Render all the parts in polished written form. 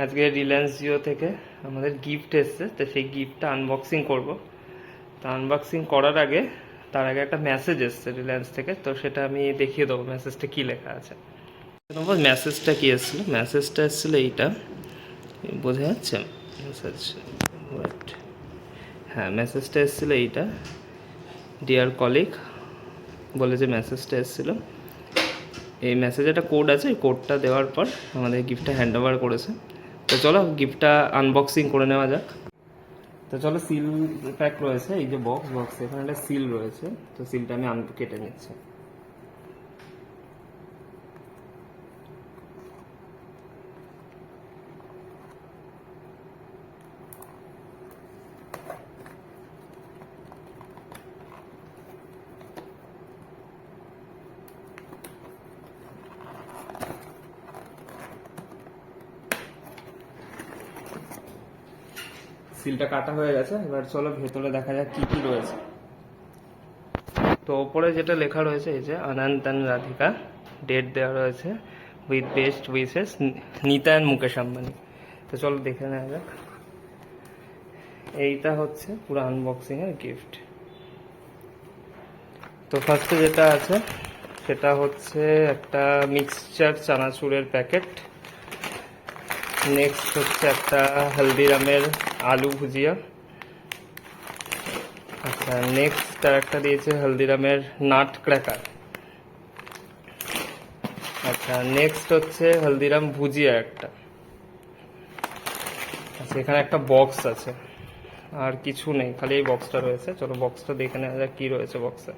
আজকে রিলায়েন্স জিও থেকে আমাদের গিফট এসছে, তো সেই গিফটটা আনবক্সিং করব। তো আনবক্সিং করার আগে তার আগে একটা মেসেজ এসছে রিলায়েন্স থেকে, তো সেটা আমি দেখিয়ে দেবো মেসেজটা কী লেখা আছে। মেসেজটা কি এসেছিলো? মেসেজটা এসেছিলো এইটা, বোঝা যাচ্ছে মেসেজ? ওয়েট, হ্যাঁ মেসেজটা এসেছিলো এইটা, ডিয়ার কলিগ বলে যে মেসেজটা এসেছিলো। এই মেসেজে একটা কোড আছে, এই কোডটা দেওয়ার পর আমাদের গিফটটা হ্যান্ড ওভার করেছে। তো চলো গিফটটা আনবক্সিং করে নেওয়া যাক। তো চলো, সিল প্যাক রয়েছে, এই যে বক্স এখানে একটা সিল রয়েছে, তো সিলটা আমি কেটে নিচ্ছি। সিলটা কাটা হয়ে গেছে, এবার চলো ভেতরে দেখা যাক কি কি রয়েছে। তো ওপরে যেটা লেখা রয়েছে এই যে অনন্ত অ্যান্ড রাধিকা, ডেট দেওয়া রয়েছে, with best wishes Nita and Mukesh Ambani. তো চলো দেখে নেওয়া যাক। এইটা হচ্ছে পুরো আনবক্সিং এর গিফট। তো ফার্স্টে যেটা আছে সেটা হচ্ছে একটা মিক্সচার চানাচুরের প্যাকেট। নেক্সট হচ্ছে একটা হলদিরামের আলু ভুজিয়া। আচ্ছা, নেক্সট তার একটা দিয়েছে হলদিরামের নাট ক্র্যাকার। আচ্ছা, নেক্সট হচ্ছে হলদিরাম ভুজিয়া একটা। আচ্ছা, এখানে একটা বক্স আছে, আর কিছু নেই, খালি এই বক্সটা রয়েছে। চলো বক্সটা দেখে নেওয়া যাক কি রয়েছে বক্সে।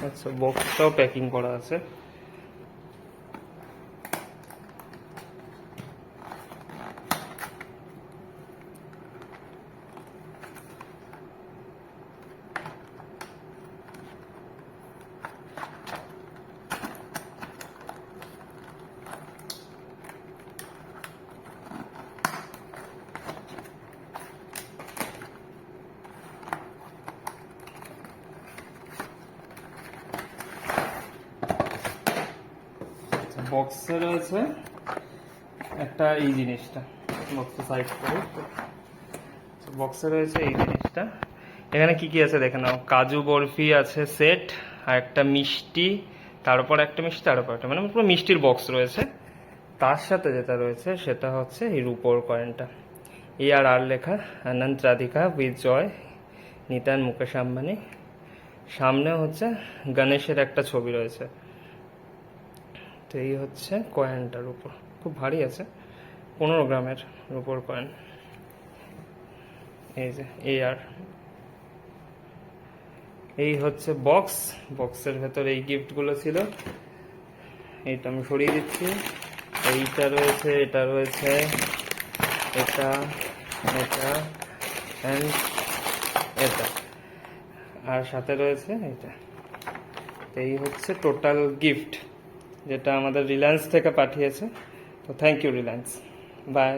আচ্ছা, বক্সটাও প্যাকিং করা আছে। বক্সে রয়েছে একটা এই জিনিসটা, বক্সটা সাইড করে, বক্সে রয়েছে এই জিনিসটা। এখানে কি কি আছে দেখে নাও। কাজু বরফি আছে সেট, আর একটা মিষ্টি, তারপর একটা মিষ্টি, তারপর একটা, মানে পুরো মিষ্টির বক্স রয়েছে। তার সাথে যেটা রয়েছে সেটা হচ্ছে এই রূপোর কয়েনটা, আর লেখা অনন্ত রাধিকা উইথ জয় নিতান মুকেশ আম্বানি। সামনে হচ্ছে গণেশের একটা ছবি রয়েছে। তো এই হচ্ছে কয়েনটার উপর, খুব ভারী আছে, 15 গ্রামের রূপোর কয়েন। এই যে এই হচ্ছে বক্স। বক্সের ভেতর এই গিফটগুলো ছিল। এইটা আমি সরিয়ে দিচ্ছি। এইটা রয়েছে, এটা রয়েছে, এটা, এটা অ্যান্ড এটা, আর সাথে রয়েছে এটা। এই হচ্ছে টোটাল গিফট যেটা আমাদের রিলায়েন্স থেকে পাঠিয়েছে। তো থ্যাংক ইউ রিলায়েন্স, বাই।